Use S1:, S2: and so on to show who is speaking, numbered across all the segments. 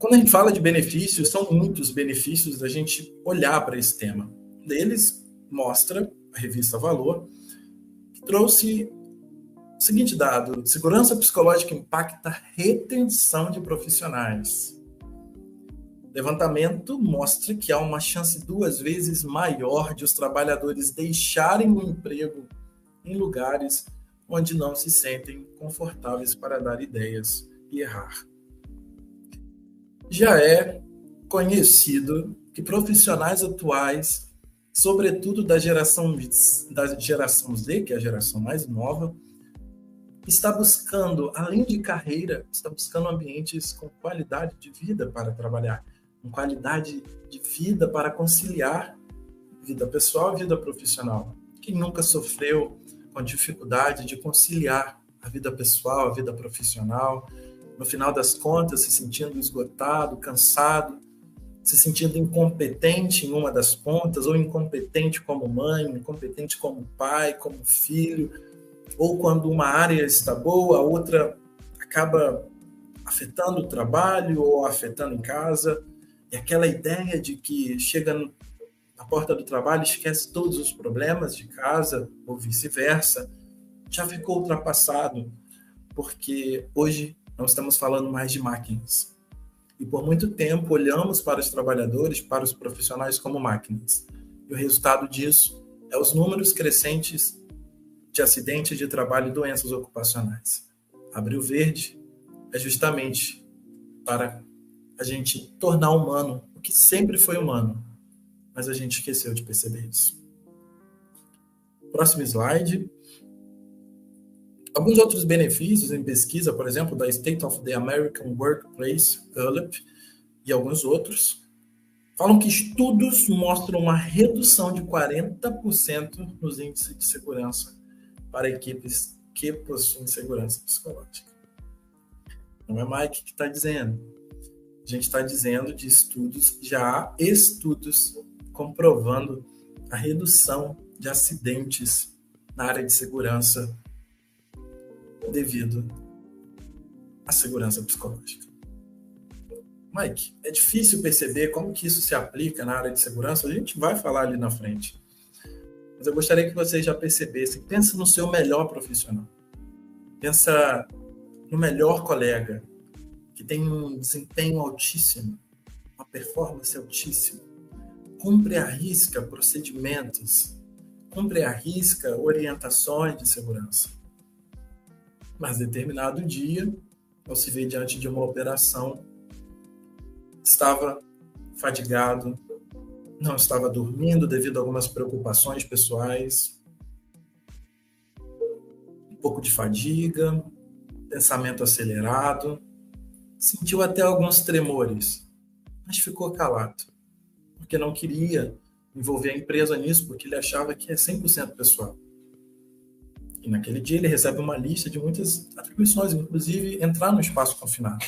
S1: Quando a gente fala de benefícios, são muitos benefícios da gente olhar para esse tema. Um deles mostra a revista Valor, que trouxe o seguinte dado: segurança psicológica impacta a retenção de profissionais. O levantamento mostra que há uma chance 2 vezes maior de os trabalhadores deixarem o emprego em lugares onde não se sentem confortáveis para dar ideias e errar. Já é conhecido que profissionais atuais, sobretudo da geração Z, que é a geração mais nova, está buscando, além de carreira, está buscando ambientes com qualidade de vida para trabalhar, com qualidade de vida para conciliar vida pessoal e vida profissional. Quem nunca sofreu com dificuldade de conciliar a vida pessoal, a vida profissional, no final das contas, se sentindo esgotado, cansado, se sentindo incompetente em uma das pontas, ou incompetente como mãe, incompetente como pai, como filho, ou quando uma área está boa, a outra acaba afetando o trabalho ou afetando em casa, e aquela ideia de que chega na porta do trabalho e esquece todos os problemas de casa, ou vice-versa, já ficou ultrapassado, porque hoje não estamos falando mais de máquinas. E por muito tempo olhamos para os trabalhadores, para os profissionais como máquinas. E o resultado disso é os números crescentes de acidentes de trabalho e doenças ocupacionais. Abril Verde é justamente para a gente tornar humano o que sempre foi humano, mas a gente esqueceu de perceber isso. Próximo slide. Alguns outros benefícios em pesquisa, por exemplo, da State of the American Workplace Gallup e alguns outros, falam que estudos mostram uma redução de 40% nos índices de segurança para equipes que possuem segurança psicológica. Não é Mike que está dizendo. A gente está dizendo de estudos, já há estudos comprovando a redução de acidentes na área de segurança devido à segurança psicológica. Mike, é difícil perceber como que isso se aplica na área de segurança? A gente vai falar ali na frente. Mas eu gostaria que vocês já percebessem. Pensa no seu melhor profissional. Pensa no melhor colega, que tem um desempenho altíssimo, uma performance altíssima. Cumpre à risca procedimentos, cumpre à risca orientações de segurança. Mas determinado dia, ao se ver diante de uma operação, estava fadigado, não estava dormindo devido a algumas preocupações pessoais, um pouco de fadiga, pensamento acelerado, sentiu até alguns tremores, mas ficou calado, porque não queria envolver a empresa nisso, porque ele achava que é 100% pessoal. E naquele dia ele recebe uma lista de muitas atribuições, inclusive entrar no espaço confinado.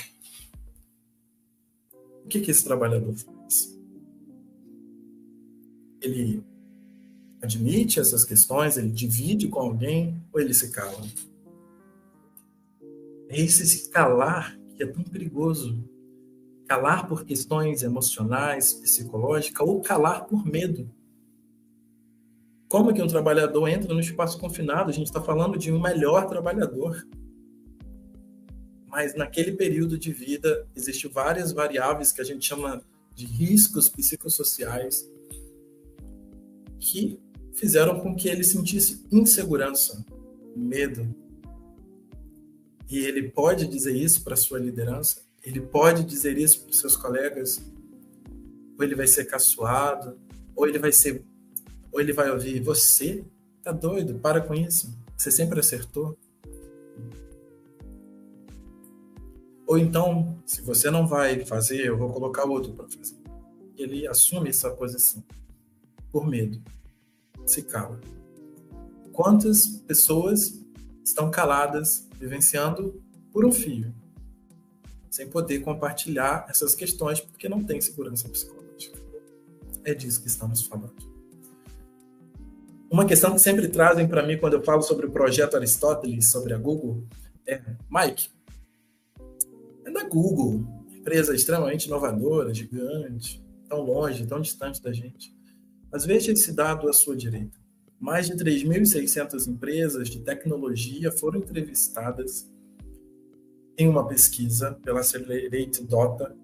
S1: O que esse trabalhador faz? Ele admite essas questões, ele divide com alguém ou ele se cala? É esse se calar que é tão perigoso. Calar por questões emocionais, psicológicas ou calar por medo. Como que um trabalhador entra no espaço confinado? A gente está falando de um melhor trabalhador. Mas naquele período de vida, existem várias variáveis que a gente chama de riscos psicossociais que fizeram com que ele sentisse insegurança, medo. E ele pode dizer isso para a sua liderança? Ele pode dizer isso para os seus colegas? Ou ele vai ser caçoado? Ou ele vai ouvir, você tá doido, para com isso, você sempre acertou. Ou então, se você não vai fazer, eu vou colocar outro para fazer. Ele assume essa posição, por medo, se cala. Quantas pessoas estão caladas, vivenciando por um fio, sem poder compartilhar essas questões, porque não tem segurança psicológica? É disso que estamos falando. Uma questão que sempre trazem para mim quando eu falo sobre o projeto Aristóteles, sobre a Google, é: Mike, é da Google, empresa extremamente inovadora, gigante, tão longe, tão distante da gente. Mas veja esse dado à sua direita. Mais de 3.600 empresas de tecnologia foram entrevistadas em uma pesquisa pela Accelerate Data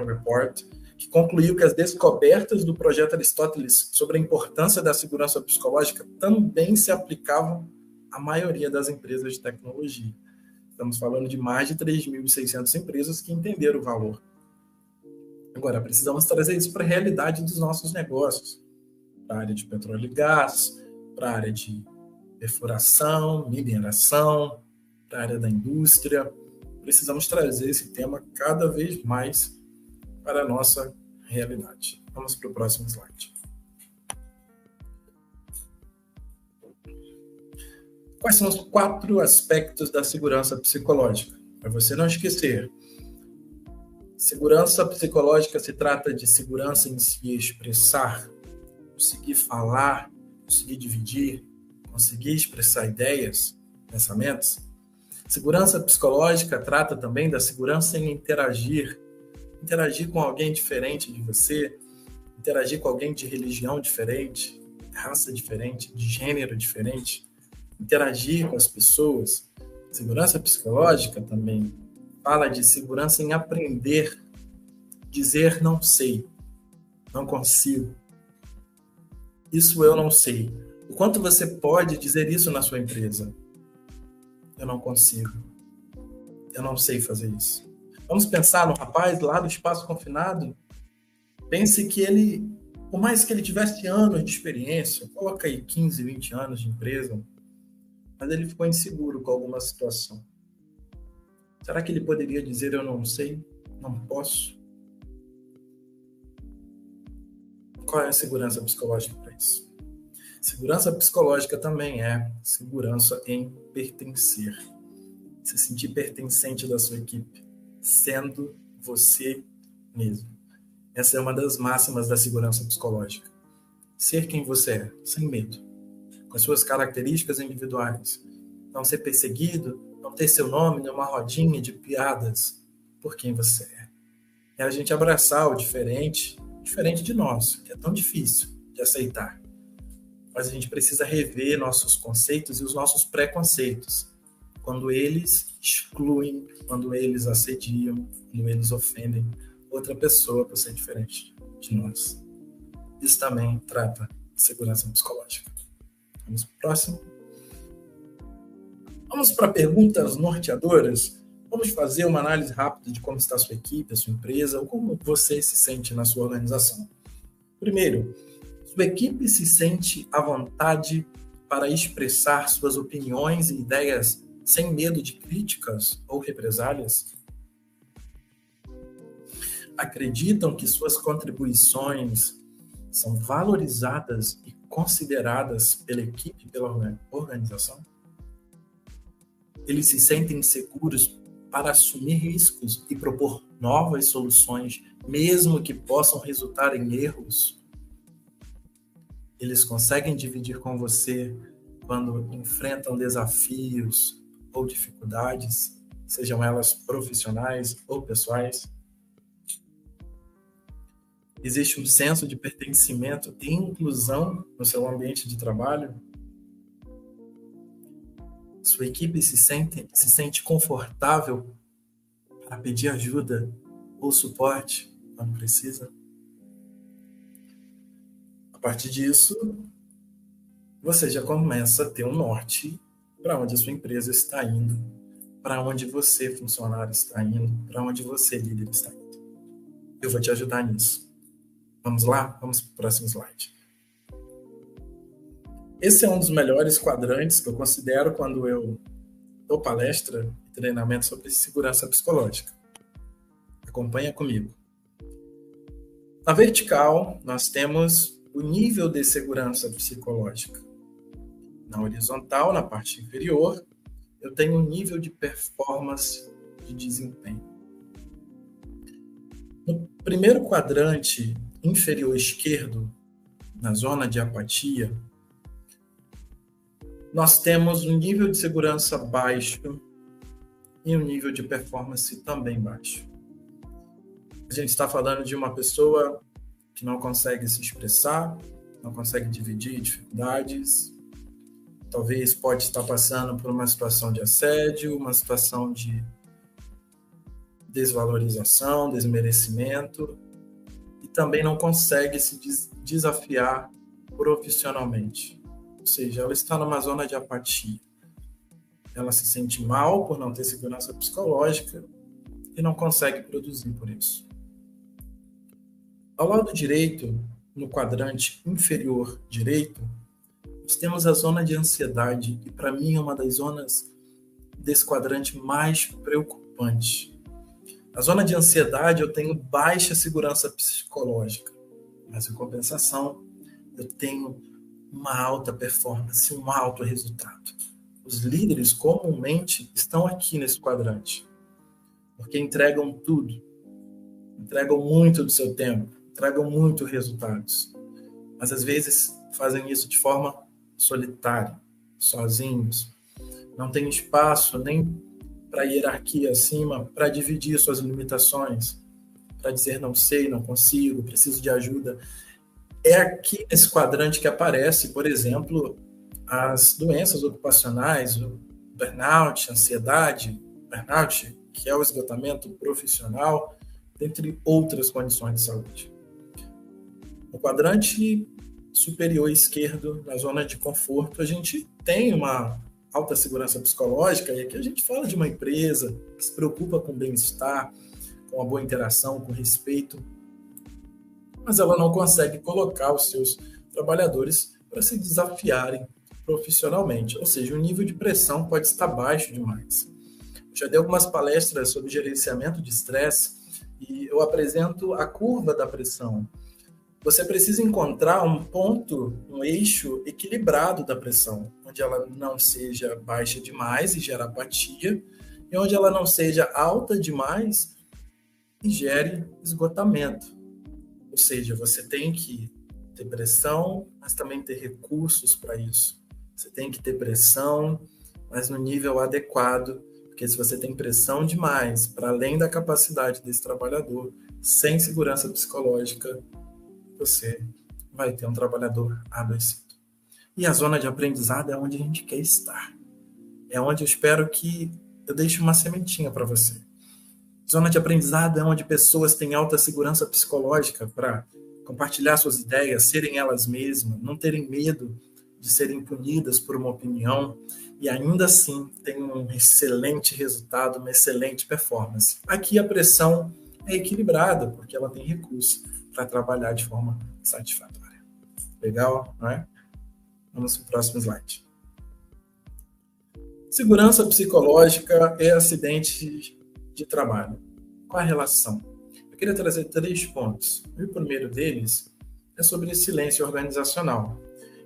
S1: Report, que concluiu que as descobertas do projeto Aristóteles sobre a importância da segurança psicológica também se aplicavam à maioria das empresas de tecnologia. Estamos falando de mais de 3.600 empresas que entenderam o valor. Agora, precisamos trazer isso para a realidade dos nossos negócios, para a área de petróleo e gás, para a área de perfuração, mineração, para a área da indústria. Precisamos trazer esse tema cada vez mais para a nossa realidade. Vamos para o próximo slide. Quais são os 4 aspectos da segurança psicológica? Para você não esquecer. Segurança psicológica se trata de segurança em se expressar, conseguir falar, conseguir dividir, conseguir expressar ideias, pensamentos. Segurança psicológica trata também da segurança em interagir com alguém diferente de você, interagir com alguém de religião diferente, raça diferente, de gênero diferente, interagir com as pessoas. Segurança psicológica também fala de segurança em aprender, dizer não sei, não consigo. Isso eu não sei. O quanto você pode dizer isso na sua empresa? Eu não consigo. Eu não sei fazer isso. Vamos pensar no rapaz lá do espaço confinado. Pense que ele, por mais que ele tivesse anos de experiência, coloca aí 15, 20 anos de empresa, mas ele ficou inseguro com alguma situação. Será que ele poderia dizer eu não sei, não posso? Qual é a segurança psicológica para isso? Segurança psicológica também é segurança em pertencer. Se sentir pertencente da sua equipe, sendo você mesmo. Essa é uma das máximas da segurança psicológica. Ser quem você é, sem medo, com as suas características individuais. Não ser perseguido, não ter seu nome numa rodinha de piadas por quem você é. É a gente abraçar o diferente de nós, que é tão difícil de aceitar. Mas a gente precisa rever nossos conceitos e os nossos preconceitos. Quando eles excluem, quando eles assediam, quando eles ofendem outra pessoa por ser diferente de nós. Isso também trata de segurança psicológica. Vamos para o próximo. Vamos para perguntas norteadoras. Vamos fazer uma análise rápida de como está a sua equipe, a sua empresa, ou como você se sente na sua organização. Primeiro, sua equipe se sente à vontade para expressar suas opiniões e ideias sem medo de críticas ou represálias? Acreditam que suas contribuições são valorizadas e consideradas pela equipe, pela organização? Eles se sentem seguros para assumir riscos e propor novas soluções, mesmo que possam resultar em erros? Eles conseguem dividir com você quando enfrentam desafios ou dificuldades, sejam elas profissionais ou pessoais? Existe um senso de pertencimento e inclusão no seu ambiente de trabalho? Sua equipe se sente confortável para pedir ajuda ou suporte quando precisa? A partir disso, você já começa a ter um norte para onde a sua empresa está indo, para onde você, funcionário, está indo, para onde você, líder, está indo. Eu vou te ajudar nisso. Vamos lá? Vamos para o próximo slide. Esse é um dos melhores quadrantes que eu considero quando eu dou palestra e treinamento sobre segurança psicológica. Acompanha comigo. Na vertical, nós temos o nível de segurança psicológica. Na horizontal, na parte inferior, eu tenho um nível de performance de desempenho. No primeiro quadrante inferior esquerdo, na zona de apatia, nós temos um nível de segurança baixo e um nível de performance também baixo. A gente está falando de uma pessoa que não consegue se expressar, não consegue dividir dificuldades, talvez pode estar passando por uma situação de assédio, uma situação de desvalorização, desmerecimento, e também não consegue se desafiar profissionalmente. Ou seja, ela está numa zona de apatia. Ela se sente mal por não ter segurança psicológica e não consegue produzir por isso. Ao lado direito, no quadrante inferior direito, nós temos a zona de ansiedade, e para mim é uma das zonas desse quadrante mais preocupante. Na zona de ansiedade eu tenho baixa segurança psicológica, mas em compensação eu tenho uma alta performance, um alto resultado. Os líderes comumente estão aqui nesse quadrante, porque entregam tudo, entregam muito do seu tempo, entregam muito resultados, mas às vezes fazem isso de forma solitária, sozinhos, não tem espaço nem para hierarquia acima, para dividir suas limitações, para dizer não sei, não consigo, preciso de ajuda. É aqui nesse quadrante que aparece, por exemplo, as doenças ocupacionais, o burnout, ansiedade, burnout, que é o esgotamento profissional, dentre outras condições de saúde. No quadrante superior esquerdo, na zona de conforto, a gente tem uma alta segurança psicológica, e aqui a gente fala de uma empresa que se preocupa com o bem-estar, com a boa interação, com respeito, mas ela não consegue colocar os seus trabalhadores para se desafiarem profissionalmente, ou seja, o nível de pressão pode estar baixo demais. Eu já dei algumas palestras sobre gerenciamento de estresse e eu apresento a curva da pressão. Você precisa encontrar um ponto, um eixo equilibrado da pressão, onde ela não seja baixa demais e gere apatia, e onde ela não seja alta demais e gere esgotamento. Ou seja, você tem que ter pressão, mas também ter recursos para isso. Você tem que ter pressão, mas no nível adequado, porque se você tem pressão demais, para além da capacidade desse trabalhador, sem segurança psicológica, você vai ter um trabalhador adoecido. E a zona de aprendizado é onde a gente quer estar. É onde eu espero que eu deixe uma sementinha para você. Zona de aprendizado é onde pessoas têm alta segurança psicológica para compartilhar suas ideias, serem elas mesmas, não terem medo de serem punidas por uma opinião e ainda assim tem um excelente resultado, uma excelente performance. Aqui a pressão é equilibrada, porque ela tem recurso para trabalhar de forma satisfatória. Legal, não é? Vamos para o próximo slide. Segurança psicológica e acidente de trabalho. Qual a relação? Eu queria trazer 3 pontos. O primeiro deles é sobre silêncio organizacional.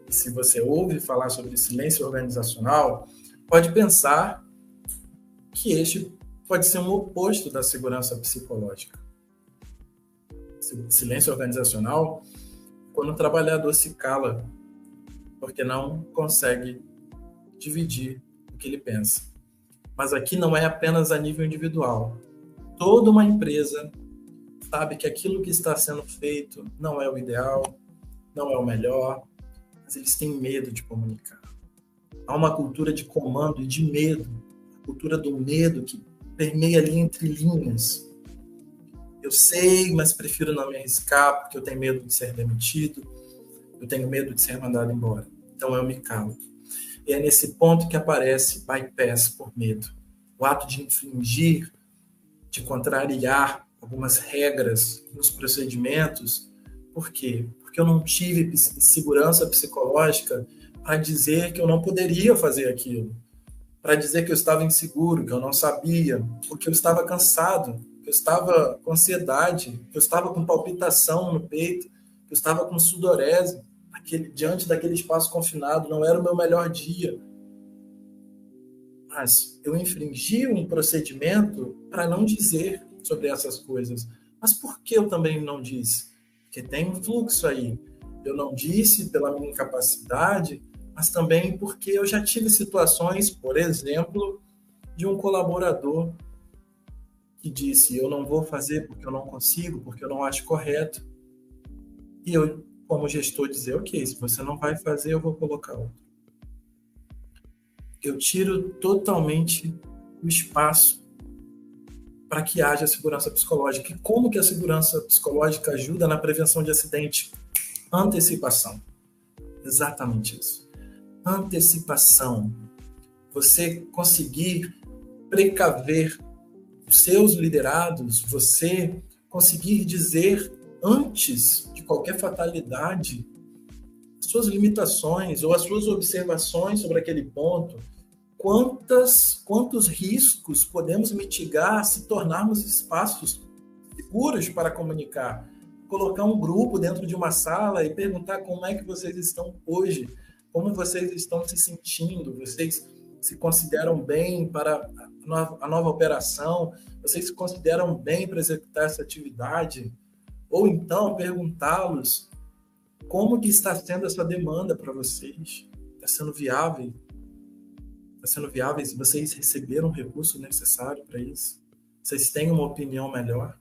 S1: E se você ouve falar sobre silêncio organizacional, pode pensar que este pode ser um oposto da segurança psicológica. Silêncio organizacional, quando o trabalhador se cala, porque não consegue dividir o que ele pensa. Mas aqui não é apenas a nível individual. Toda uma empresa sabe que aquilo que está sendo feito não é o ideal, não é o melhor, mas eles têm medo de comunicar. Há uma cultura de comando e de medo, a cultura do medo que permeia ali entre linhas. Eu sei, mas prefiro não me arriscar porque eu tenho medo de ser demitido, eu tenho medo de ser mandado embora. Então eu me calo. E é nesse ponto que aparece bypass por medo. O ato de infringir, de contrariar algumas regras nos procedimentos. Por quê? Porque eu não tive segurança psicológica para dizer que eu não poderia fazer aquilo, para dizer que eu estava inseguro, que eu não sabia, porque eu estava cansado, que eu estava com ansiedade, que eu estava com palpitação no peito, que eu estava com sudorese, diante daquele espaço confinado, não era o meu melhor dia. Mas eu infringi um procedimento para não dizer sobre essas coisas. Mas por que eu também não disse? Porque tem um fluxo aí. Eu não disse pela minha incapacidade, mas também porque eu já tive situações, por exemplo, de um colaborador que disse: eu não vou fazer porque eu não consigo, porque eu não acho correto. E eu, como gestor, dizer: ok, se você não vai fazer, eu vou colocar outro. Eu tiro totalmente o espaço para que haja segurança psicológica. E como que a segurança psicológica ajuda na prevenção de acidente? Antecipação. Exatamente isso. Antecipação. Você conseguir precaver os seus liderados, você conseguir dizer antes de qualquer fatalidade as suas limitações ou as suas observações sobre aquele ponto, quantos riscos podemos mitigar se tornarmos espaços seguros para comunicar. Colocar um grupo dentro de uma sala e perguntar como é que vocês estão hoje, como vocês estão se sentindo, vocês se consideram bem para a nova operação, vocês se consideram bem para executar essa atividade, ou então perguntá-los como que está sendo essa demanda para vocês, está sendo viável? Está sendo viável? Vocês receberam o recurso necessário para isso? Vocês têm uma opinião melhor?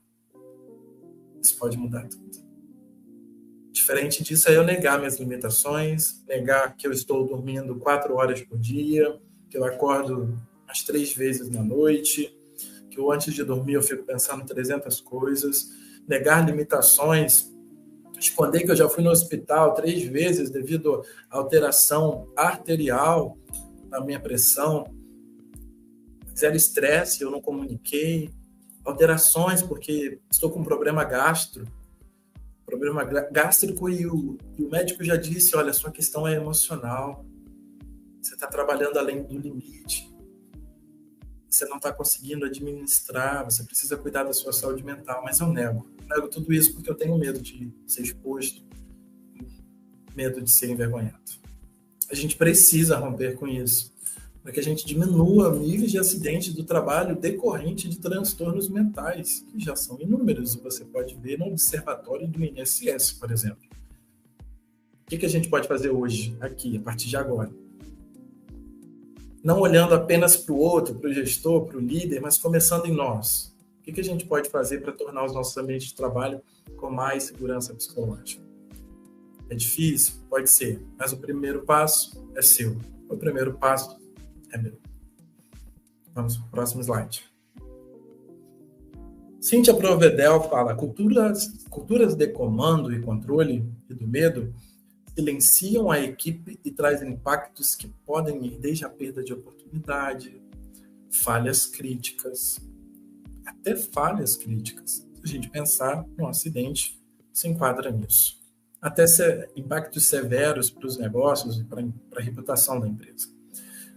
S1: Isso pode mudar tudo. Diferente disso é eu negar minhas limitações, negar que eu estou dormindo 4 horas por dia, que eu acordo às 3 vezes na noite, que eu antes de dormir eu fico pensando 300 coisas, negar limitações, esconder que eu já fui no hospital 3 vezes devido à alteração arterial na minha pressão, zero estresse, eu não comuniquei, alterações porque estou com um problema gástrico e o médico já disse: olha, sua questão é emocional, você está trabalhando além do limite, você não está conseguindo administrar, você precisa cuidar da sua saúde mental. Mas eu nego tudo isso porque eu tenho medo de ser exposto, medo de ser envergonhado. A gente precisa romper com isso, para que a gente diminua níveis de acidentes do trabalho decorrente de transtornos mentais, que já são inúmeros, e você pode ver no observatório do INSS, por exemplo. O que a gente pode fazer hoje, aqui, a partir de agora? Não olhando apenas para o outro, para o gestor, para o líder, mas começando em nós. O que a gente pode fazer para tornar os nossos ambientes de trabalho com mais segurança psicológica? É difícil? Pode ser, mas o primeiro passo é seu. O primeiro passo é meu. Vamos para o próximo slide. Cíntia Provedel fala: culturas de comando e controle e do medo silenciam a equipe e trazem impactos que podem ir desde a perda de oportunidade, falhas críticas, até falhas críticas. Se a gente pensar num acidente, se enquadra nisso. Até impactos severos para os negócios e para a reputação da empresa.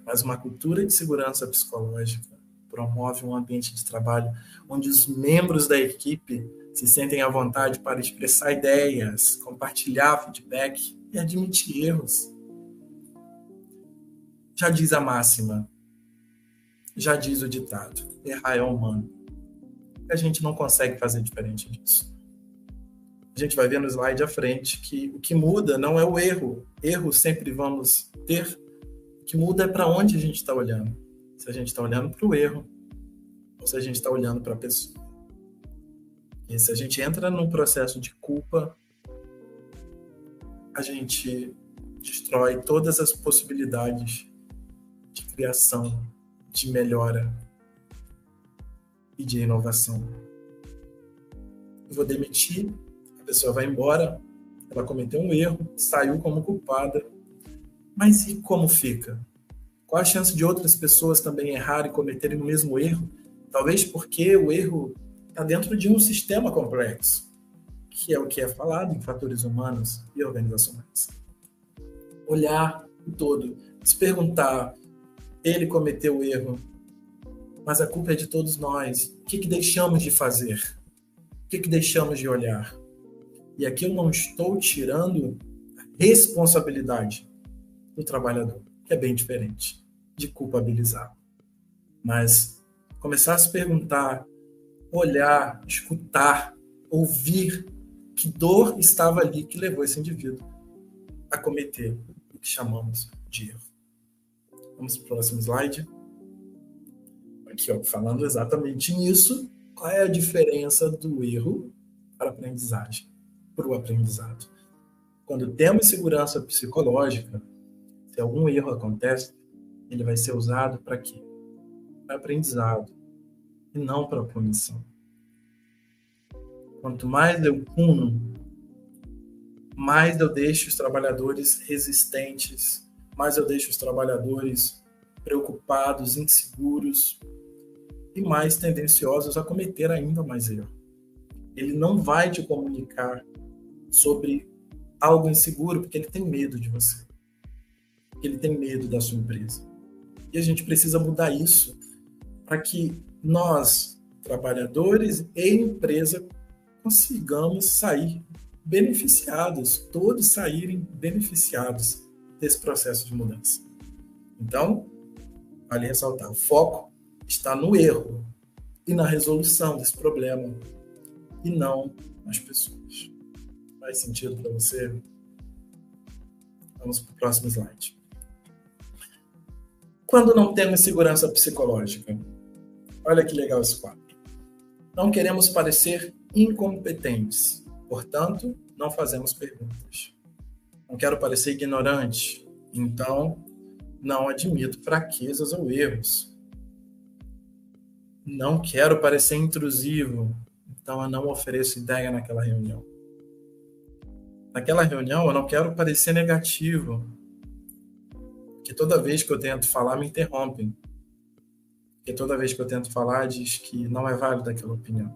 S1: Mas uma cultura de segurança psicológica promove um ambiente de trabalho onde os membros da equipe se sentem à vontade para expressar ideias, compartilhar feedback e admitir erros. Já diz a máxima, já diz o ditado: errar é humano. A gente não consegue fazer diferente disso. A gente vai ver no slide à frente que o que muda não é o erro. Erro sempre vamos ter. O que muda é para onde a gente está olhando. Se a gente está olhando para o erro ou se a gente está olhando para a pessoa. E se a gente entra num processo de culpa, a gente destrói todas as possibilidades de criação, de melhora e de inovação. Eu vou demitir, a pessoa vai embora, ela cometeu um erro, saiu como culpada, mas e como fica? Qual a chance de outras pessoas também errarem e cometerem o mesmo erro? Talvez porque o erro está dentro de um sistema complexo, que é o que é falado em fatores humanos e organizacionais. Olhar o todo, se perguntar: ele cometeu o erro, mas a culpa é de todos nós. O que deixamos de fazer? O que deixamos de olhar? E aqui eu não estou tirando a responsabilidade do trabalhador, que é bem diferente de culpabilizar. Mas começar a se perguntar, olhar, escutar, ouvir que dor estava ali que levou esse indivíduo a cometer o que chamamos de erro. Vamos para o próximo slide. Aqui, falando exatamente nisso, Qual é a diferença do erro para a aprendizagem, para o aprendizado? Quando temos segurança psicológica, se algum erro acontece, ele vai ser usado para quê? Para aprendizado e não para punição. Quanto mais eu puno, mais eu deixo os trabalhadores resistentes, mais eu deixo os trabalhadores preocupados, inseguros e mais tendenciosos a cometer ainda mais erro. Ele não vai te comunicar sobre algo inseguro porque ele tem medo de você, porque ele tem medo da sua empresa. E a gente precisa mudar isso para que nós, trabalhadores e empresa, consigamos sair beneficiados, todos saírem beneficiados desse processo de mudança. Então, vale ressaltar, o foco está no erro e na resolução desse problema e não nas pessoas. Faz sentido para você? Vamos para o próximo slide. Quando não temos segurança psicológica, olha que legal esse quadro. Não queremos parecer incompetentes, portanto, não fazemos perguntas. Não quero parecer ignorante, então não admito fraquezas ou erros. Não quero parecer intrusivo, então eu não ofereço ideia naquela reunião. Naquela reunião eu não quero parecer negativo, porque toda vez que eu tento falar me interrompem. Porque toda vez que eu tento falar diz que não é válida aquela opinião.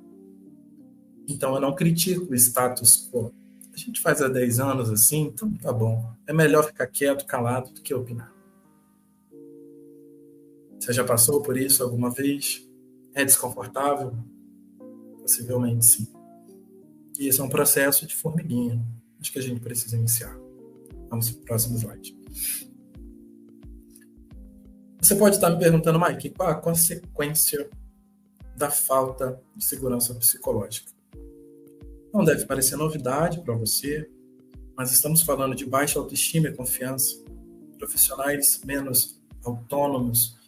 S1: Então eu não critico o status quo. A gente faz há 10 anos assim, então tá bom. É melhor ficar quieto, calado, do que opinar. Você já passou por isso alguma vez? É desconfortável? Possivelmente sim. E esse é um processo de formiguinha. Acho que a gente precisa iniciar. Vamos para o próximo slide. Você pode estar me perguntando, Mike, qual a consequência da falta de segurança psicológica? Não deve parecer novidade para você, mas estamos falando de baixa autoestima e confiança, profissionais menos autônomos,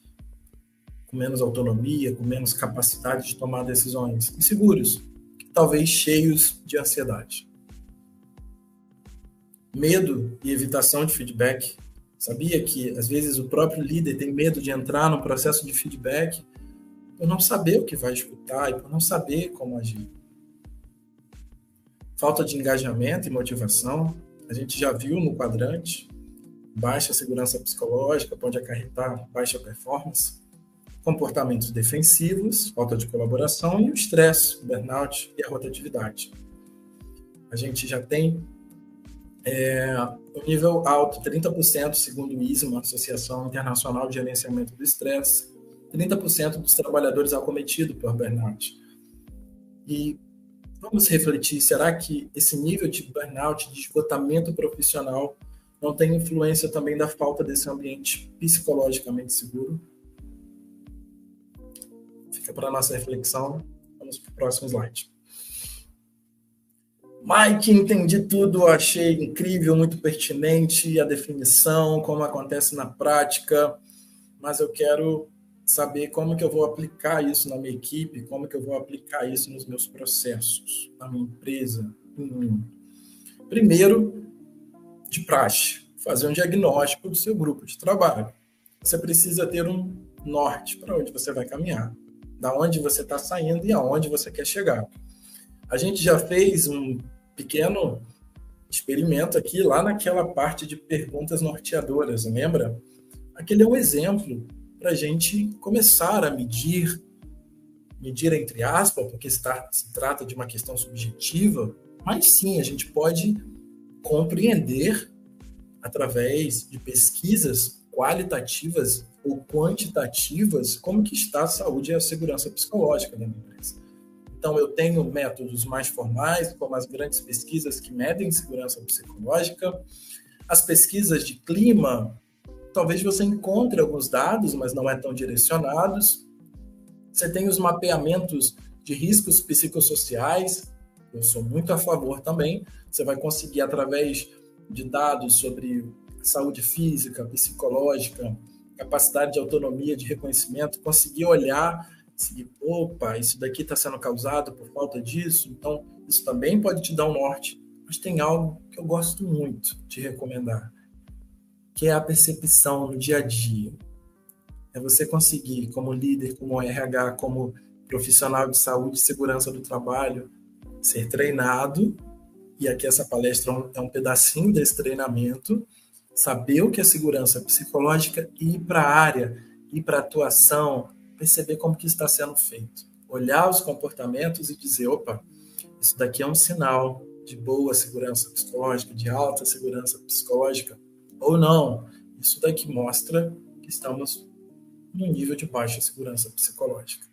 S1: com menos autonomia, com menos capacidade de tomar decisões, inseguros, talvez cheios de ansiedade. Medo e evitação de feedback. Sabia que, às vezes, o próprio líder tem medo de entrar no processo de feedback por não saber o que vai escutar e por não saber como agir. Falta de engajamento e motivação. A gente já viu no quadrante. Baixa segurança psicológica pode acarretar baixa performance. Comportamentos defensivos, falta de colaboração e o estresse, o burnout e a rotatividade. A gente já tem um nível alto, 30%, segundo o ISMA, Associação Internacional de Gerenciamento do Estresse, 30% dos trabalhadores acometidos por burnout. E vamos refletir, será que esse nível de burnout, de esgotamento profissional, não tem influência também da falta desse ambiente psicologicamente seguro? Fica para a nossa reflexão. Vamos para o próximo slide. Mike, entendi tudo, achei incrível, muito pertinente a definição, como acontece na prática, mas eu quero saber como que eu vou aplicar isso na minha equipe, como que eu vou aplicar isso nos meus processos, na minha empresa, em mim. Primeiro, de praxe, fazer um diagnóstico do seu grupo de trabalho. Você precisa ter um norte para onde você vai caminhar, da onde você está saindo e aonde você quer chegar. A gente já fez um pequeno experimento aqui, lá naquela parte de perguntas norteadoras, lembra? Aquele é um exemplo para a gente começar a medir entre aspas, porque se trata de uma questão subjetiva, mas sim, a gente pode compreender através de pesquisas qualitativas ou quantitativas como que está a saúde e a segurança psicológica da minha empresa. Então, eu tenho métodos mais formais, como as grandes pesquisas que medem segurança psicológica. As pesquisas de clima, talvez você encontre alguns dados, mas não é tão direcionados. Você tem os mapeamentos de riscos psicossociais, eu sou muito a favor também. Você vai conseguir, através de dados sobre saúde física, psicológica, capacidade de autonomia, de reconhecimento, conseguir olhar Se, opa, isso daqui está sendo causado por falta disso, então isso também pode te dar um norte. Mas tem algo que eu gosto muito de recomendar, que é a percepção no dia a dia. É você conseguir, como líder, como RH, como profissional de saúde e segurança do trabalho, ser treinado, e aqui essa palestra é um pedacinho desse treinamento, saber o que é segurança psicológica e ir para a área, ir para a atuação, perceber como que está sendo feito. Olhar os comportamentos e dizer, opa, isso daqui é um sinal de boa segurança psicológica, de alta segurança psicológica, ou não. Isso daqui mostra que estamos num nível de baixa segurança psicológica.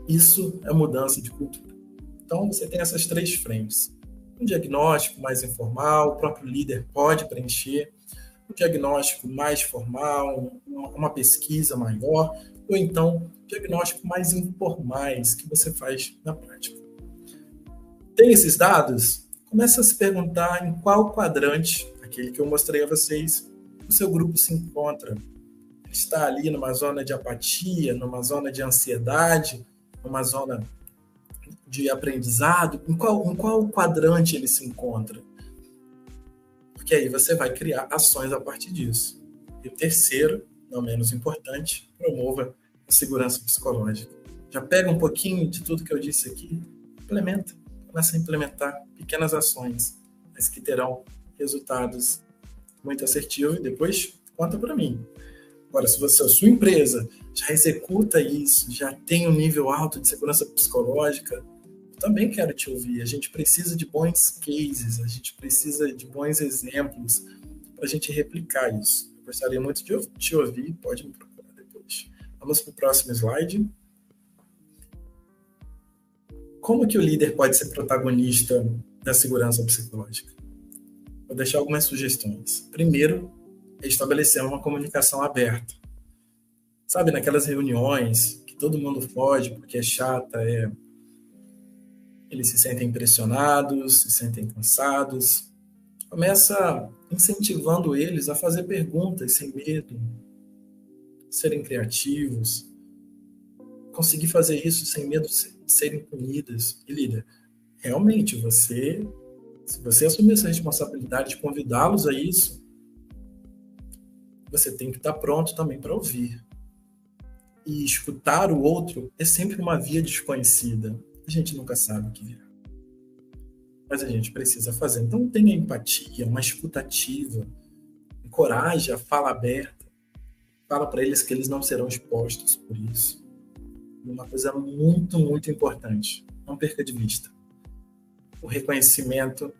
S1: Isso é mudança de cultura. Então, você tem essas 3 frentes. Um diagnóstico mais informal, o próprio líder pode preencher. Um diagnóstico mais formal, uma pesquisa maior, ou então diagnóstico mais informais que você faz na prática. Tem esses dados? Começa a se perguntar em qual quadrante, aquele que eu mostrei a vocês, o seu grupo se encontra. Ele está ali numa zona de apatia, numa zona de ansiedade, numa zona de aprendizado? Em qual quadrante ele se encontra? Porque aí você vai criar ações a partir disso. E o terceiro, não menos importante, promova a segurança psicológica. Já pega um pouquinho de tudo que eu disse aqui, implementa, começa a implementar pequenas ações, mas que terão resultados muito assertivos e depois conta para mim. Agora, se você, a sua empresa já executa isso, já tem um nível alto de segurança psicológica, eu também quero te ouvir. A gente precisa de bons cases, a gente precisa de bons exemplos para a gente replicar isso. Eu gostaria muito de te ouvir, pode me procurar depois. Vamos para o próximo slide. Como que o líder pode ser protagonista da segurança psicológica? Vou deixar algumas sugestões. Primeiro, é estabelecer uma comunicação aberta. Sabe, naquelas reuniões que todo mundo foge porque é chata, eles se sentem pressionados, se sentem cansados. Começa incentivando eles a fazer perguntas sem medo, serem criativos, conseguir fazer isso sem medo de serem punidas. E líder, realmente, se você assumir essa responsabilidade de convidá-los a isso, você tem que estar pronto também para ouvir. E escutar o outro é sempre uma via desconhecida. A gente nunca sabe o que virá. Mas a gente precisa fazer. Então tenha empatia, uma escuta ativa, encoraje a fala aberta, fala para eles que eles não serão expostos por isso. E uma coisa muito, muito importante, não perca de vista, o reconhecimento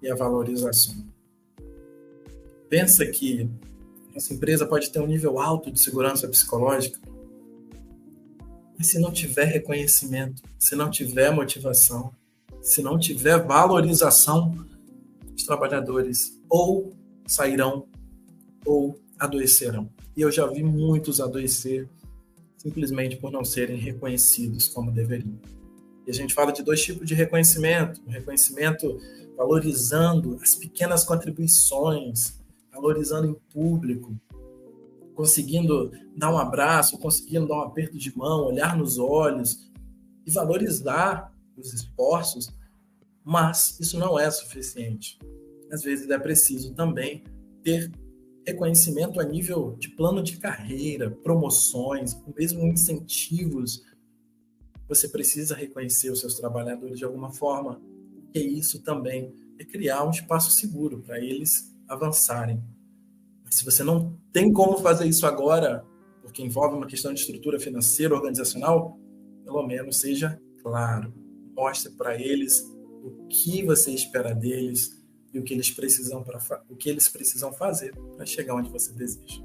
S1: e a valorização. Pensa que nossa empresa pode ter um nível alto de segurança psicológica, mas se não tiver reconhecimento, se não tiver motivação, se não tiver valorização, os trabalhadores ou sairão ou adoecerão. E eu já vi muitos adoecer simplesmente por não serem reconhecidos como deveriam. E a gente fala de 2 tipos de reconhecimento. O reconhecimento valorizando as pequenas contribuições, valorizando em público, conseguindo dar um abraço, conseguindo dar um aperto de mão, olhar nos olhos e valorizar os esforços, mas isso não é suficiente. Às vezes é preciso também ter reconhecimento a nível de plano de carreira, promoções, mesmo incentivos. Você precisa reconhecer os seus trabalhadores de alguma forma, e isso também é criar um espaço seguro para eles avançarem. Mas se você não tem como fazer isso agora, porque envolve uma questão de estrutura financeira, organizacional, pelo menos seja claro. Mostre para eles o que você espera deles e o que eles precisam fazer para chegar onde você deseja.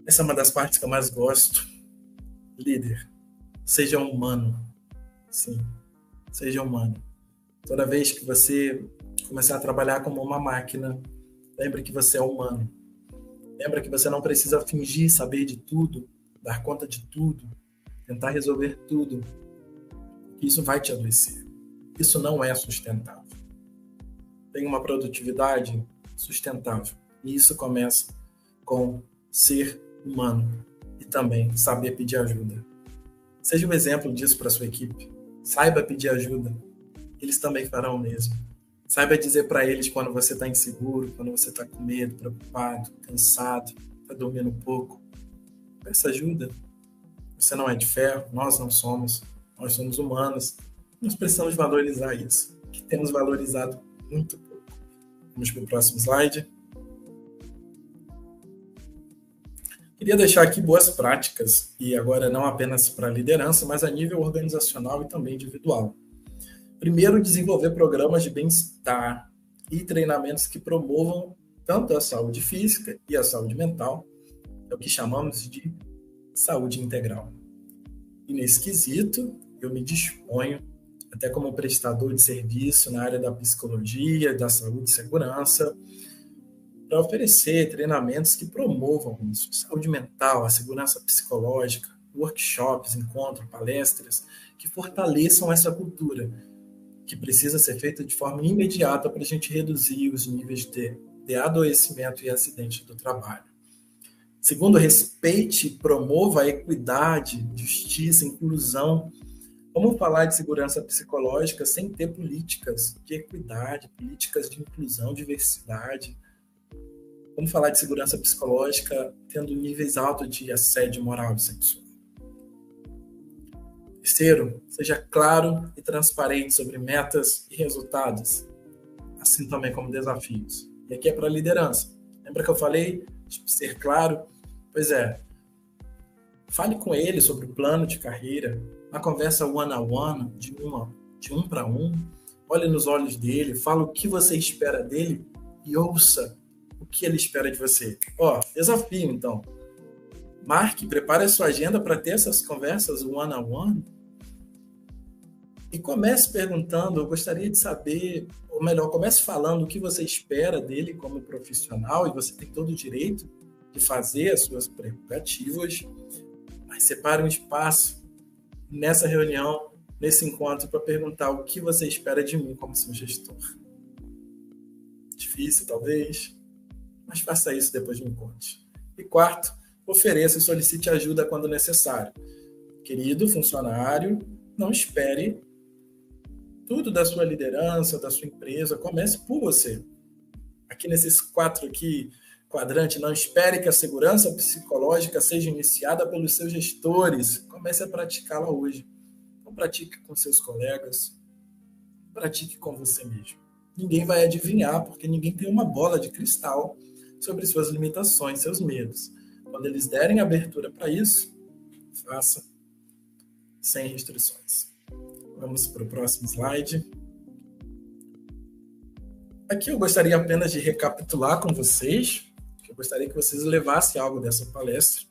S1: Essa é uma das partes que eu mais gosto. Líder, seja humano. Sim, seja humano. Toda vez que você começar a trabalhar como uma máquina, lembre que você é humano. Lembra que você não precisa fingir saber de tudo, dar conta de tudo, tentar resolver tudo. Isso vai te adoecer. Isso não é sustentável. Tem uma produtividade sustentável. E isso começa com ser humano e também saber pedir ajuda. Seja um exemplo disso para sua equipe. Saiba pedir ajuda. Eles também farão o mesmo. Saiba dizer para eles quando você está inseguro, quando você está com medo, preocupado, cansado, está dormindo pouco. Peça ajuda. Você não é de ferro, nós não somos. Nós somos humanos. Nós precisamos valorizar isso, que temos valorizado muito pouco. Vamos para o próximo slide. Queria deixar aqui boas práticas, e agora não apenas para a liderança, mas a nível organizacional e também individual. Primeiro, desenvolver programas de bem-estar e treinamentos que promovam tanto a saúde física e a saúde mental, é o que chamamos de saúde integral. E nesse quesito, eu me disponho, até como prestador de serviço na área da psicologia, da saúde e segurança, para oferecer treinamentos que promovam isso, saúde mental, a segurança psicológica, workshops, encontros, palestras, que fortaleçam essa cultura, que precisa ser feita de forma imediata para a gente reduzir os níveis de adoecimento e acidente do trabalho. Segundo, respeite e promova a equidade, justiça, inclusão. Como falar de segurança psicológica sem ter políticas de equidade, políticas de inclusão, diversidade? Como falar de segurança psicológica tendo níveis altos de assédio moral e sexual? Terceiro, seja claro e transparente sobre metas e resultados, assim também como desafios. E aqui é para a liderança. Lembra que eu falei de ser claro? Pois é, fale com ele sobre o plano de carreira, na conversa one-on-one, de um para um, olhe nos olhos dele, fala o que você espera dele e ouça o que ele espera de você. Desafio, então. Marque, prepare a sua agenda para ter essas conversas one-on-one e comece perguntando, eu gostaria de saber, ou melhor, comece falando o que você espera dele como profissional, e você tem todo o direito de fazer as suas prerrogativas, mas separe um espaço nessa reunião, nesse encontro, para perguntar o que você espera de mim como seu gestor. Difícil, talvez, mas faça isso depois de um encontro. E quarto, ofereça e solicite ajuda quando necessário. Querido funcionário, não espere tudo da sua liderança, da sua empresa, comece por você. Aqui nesses 4 quadrantes, não espere que a segurança psicológica seja iniciada pelos seus gestores. Comece a praticá-la hoje. Então, pratique com seus colegas, pratique com você mesmo. Ninguém vai adivinhar, porque ninguém tem uma bola de cristal sobre suas limitações, seus medos. Quando eles derem abertura para isso, faça sem restrições. Vamos para o próximo slide. Aqui eu gostaria apenas de recapitular com vocês, eu gostaria que vocês levassem algo dessa palestra.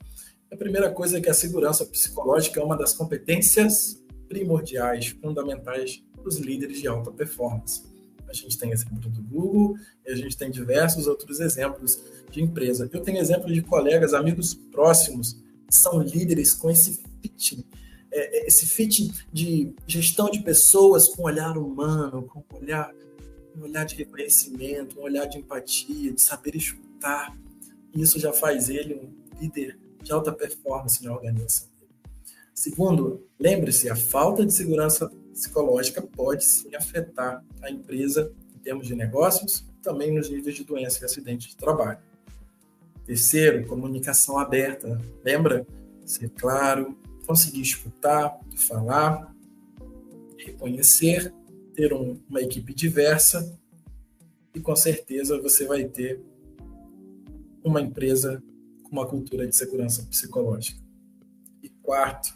S1: A primeira coisa é que a segurança psicológica é uma das competências primordiais, fundamentais dos líderes de alta performance. A gente tem exemplo do Google e a gente tem diversos outros exemplos de empresa. Eu tenho exemplo de colegas, amigos próximos, que são líderes com esse fit de gestão de pessoas com olhar humano, com um olhar de reconhecimento, um olhar de empatia, de saber escutar. E isso já faz ele um líder de alta performance na organização. Segundo, lembre-se, a falta de segurança psicológica pode sim afetar a empresa em termos de negócios, também nos níveis de doença e acidente de trabalho. Terceiro, comunicação aberta. Lembra? Ser claro, conseguir escutar, falar, reconhecer, ter uma equipe diversa e com certeza você vai ter uma empresa com uma cultura de segurança psicológica. E quarto,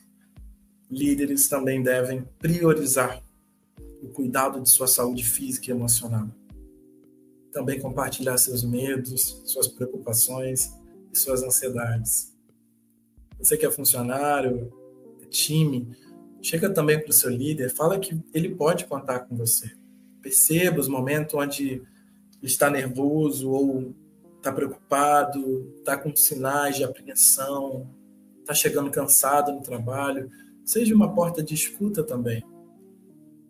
S1: líderes também devem priorizar o cuidado de sua saúde física e emocional. Também compartilhar seus medos, suas preocupações e suas ansiedades. Você que é funcionário, é time, chega também para o seu líder, fala que ele pode contar com você. Perceba os momentos onde está nervoso ou está preocupado, está com sinais de apreensão, está chegando cansado no trabalho. Seja uma porta de escuta também.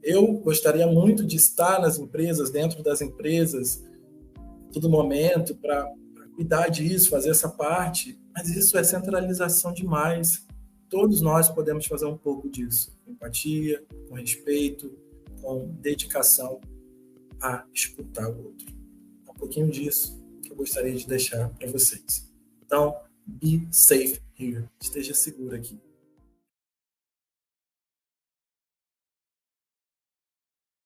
S1: Eu gostaria muito de estar nas empresas, dentro das empresas, todo momento, para cuidar disso, fazer essa parte, mas isso é centralização demais. todos nós podemos fazer um pouco disso, com empatia, com respeito, com dedicação a escutar o outro. É um pouquinho disso que eu gostaria de deixar para vocês. Então, be safe here. Esteja seguro aqui.